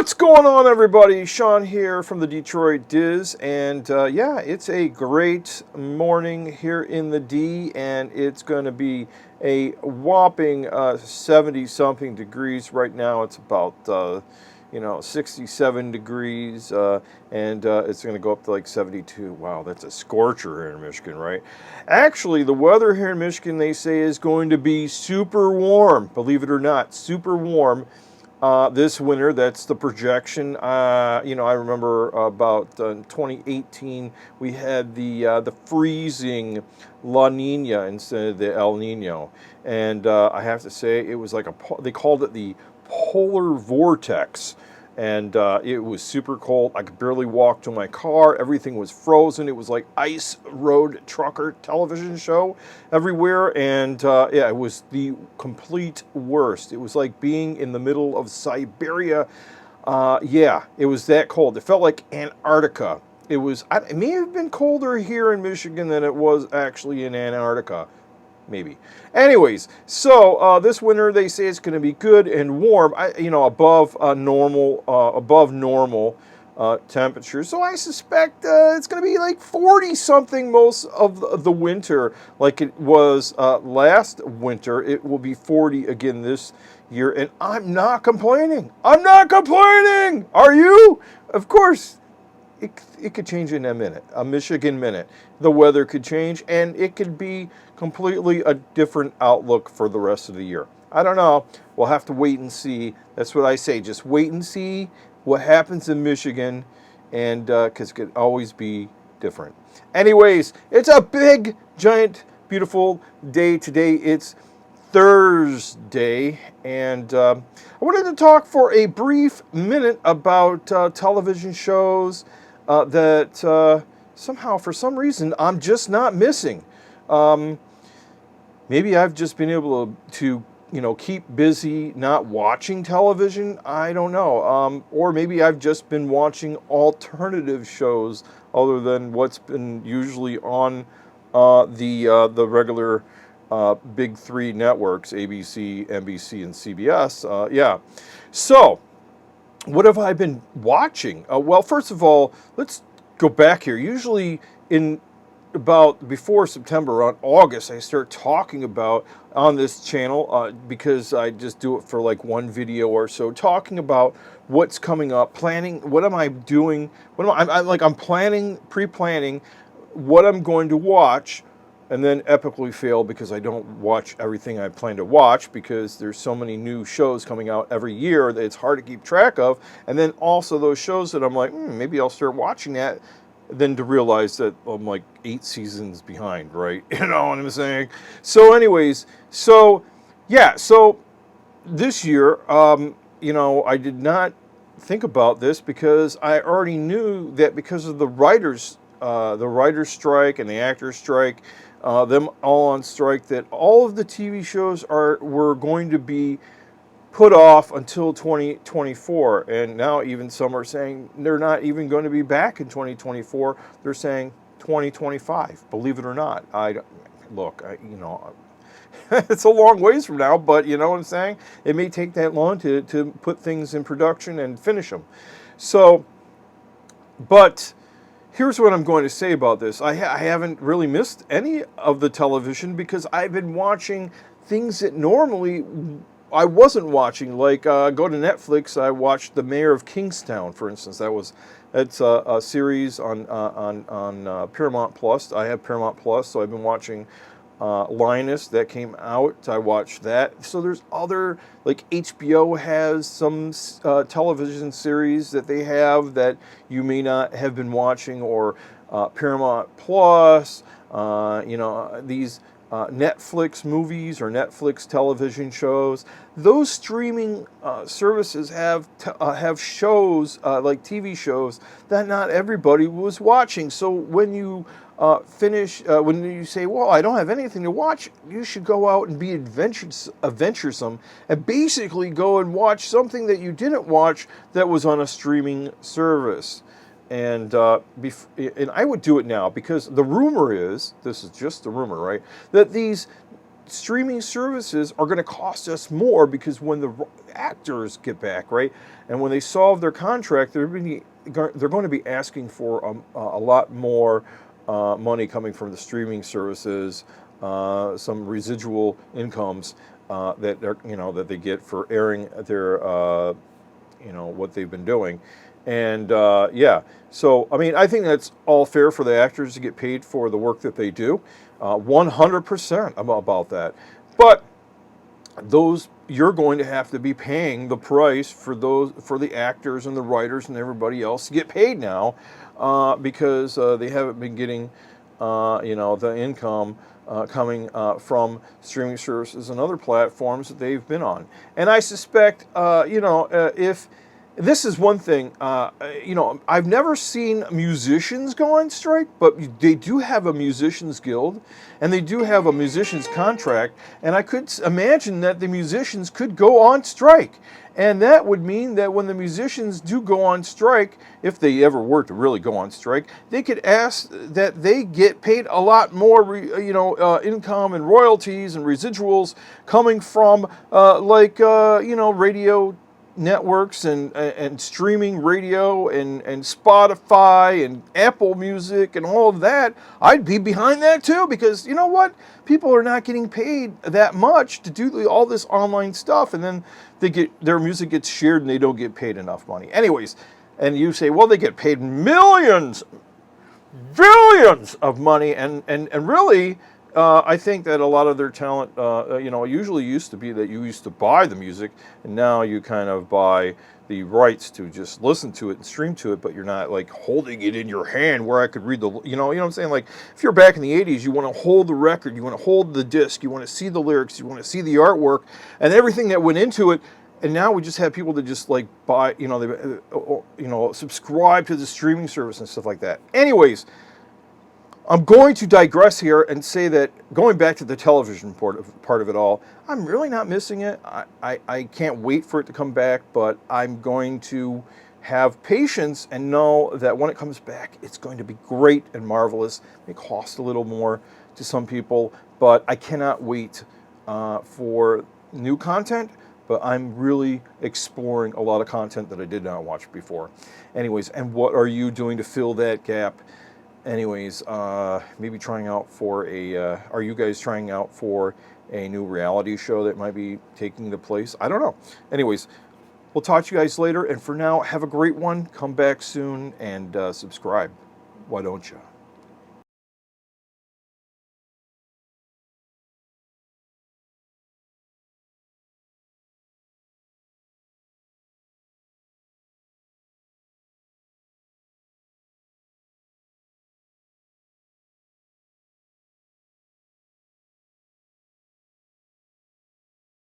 What's going on, everybody? Sean here from the Detroit Diz, and yeah, it's a great morning here in the D, and it's going to be a whopping 70-something degrees right now. It's about 67 degrees, and it's going to go up to like 72. Wow, that's a scorcher here in Michigan, right? Actually, the weather here in Michigan, they say, is going to be super warm. Believe it or not, super warm. This winter, that's the projection. I remember about 2018, we had the freezing La Nina instead of the El Nino, and I have to say it was like they called it the polar vortex. And it was super cold. I could barely walk to my car. Everything was frozen. It was like ice road trucker television show everywhere. And yeah, it was the complete worst. It was like being in the middle of Siberia. Yeah, it was that cold. It felt like Antarctica. It may have been colder here in Michigan than it was actually in Antarctica. Maybe. Anyways, so this winter they say it's going to be good and warm. Above normal temperature. So I suspect it's going to be like 40 something most of the winter, like it was last winter. It will be 40 again this year, and I'm not complaining. I'm not complaining. Are you? Of course. It could change in a minute, a Michigan minute. The weather could change, and it could be completely a different outlook for the rest of the year. I don't know. We'll have to wait and see. That's what I say. Just wait and see what happens in Michigan, and because it could always be different. Anyways, it's a big, giant, beautiful day today. It's Thursday, and I wanted to talk for a brief minute about television shows that somehow, for some reason, I'm just not missing. Maybe I've just been able to keep busy not watching television. I don't know. Or maybe I've just been watching alternative shows other than what's been usually on the regular big three networks, ABC, NBC, and CBS. Yeah. So, what have I been watching? Well, first of all, let's go back here. Usually in about before September, around August, I start talking about on this channel because I just do it for like one video or so, talking about what's coming up, planning, what am I doing, I'm planning, pre-planning what I'm going to watch, and then epically fail because I don't watch everything I plan to watch because there's so many new shows coming out every year that it's hard to keep track of. And then also those shows that I'm like, maybe I'll start watching that, then to realize that I'm like 8 seasons behind, right? You know what I'm saying? So anyways, yeah, so this year, I did not think about this because I already knew that because of the writers strike and the actors strike, them all on strike, that all of the TV shows were going to be put off until 2024. And now even some are saying they're not even going to be back in 2024. They're saying 2025. Believe it or not. It's a long ways from now, but you know what I'm saying? It may take that long to put things in production and finish them. So, but here's what I'm going to say about this. I haven't really missed any of the television because I've been watching things that normally I wasn't watching. Like go to Netflix. I watched The Mayor of Kingstown, for instance. It's a series on Paramount Plus. I have Paramount Plus, so I've been watching Linus that came out. I watched that. So there's other, like HBO has some television series that they have that you may not have been watching, or Paramount Plus, these Netflix movies or Netflix television shows. Those streaming services have shows like TV shows that not everybody was watching. So when you when you say, well, I don't have anything to watch, you should go out and be adventuresome and basically go and watch something that you didn't watch that was on a streaming service. And I would do it now because the rumor is, this is just the rumor, right, that these streaming services are going to cost us more because when the actors get back, right, and when they solve their contract, they're going to be asking for a lot more money coming from the streaming services, some residual incomes that are, that they get for airing their what they've been doing. And yeah, so I mean, I think that's all fair for the actors to get paid for the work that they do, 100% about that. But those, you're going to have to be paying the price for the actors and the writers and everybody else to get paid now, because they haven't been getting the income coming from streaming services and other platforms that they've been on. And I suspect, if this is one thing, I've never seen musicians go on strike, but they do have a musicians guild, and they do have a musicians contract, and I could imagine that the musicians could go on strike. And that would mean that when the musicians do go on strike, if they ever were to really go on strike, they could ask that they get paid a lot more, income and royalties and residuals coming from, radio networks and streaming radio and Spotify and Apple Music and all of that. I'd be behind that too, because you know what? People are not getting paid that much to do all this online stuff, and then their music gets shared and they don't get paid enough money. Anyways, and you say, well, they get paid millions, billions of money, and really, I think that a lot of their talent, usually used to be that you used to buy the music, and now you kind of buy the rights to just listen to it and stream to it, but you're not like holding it in your hand where I could read you know what I'm saying? Like if you're back in the 80s, you want to hold the record, you want to hold the disc, you want to see the lyrics, you want to see the artwork and everything that went into it. And now we just have people that just like buy, subscribe to the streaming service and stuff like that. Anyways, I'm going to digress here and say that going back to the television part of it all, I'm really not missing it. I can't wait for it to come back, but I'm going to have patience and know that when it comes back, it's going to be great and marvelous. It may cost a little more to some people, but I cannot wait for new content. But I'm really exploring a lot of content that I did not watch before. Anyways, and what are you doing to fill that gap? Anyways, maybe trying out for are you guys trying out for a new reality show that might be taking the place? I don't know. Anyways, we'll talk to you guys later. And for now, have a great one. Come back soon and subscribe. Why don't you?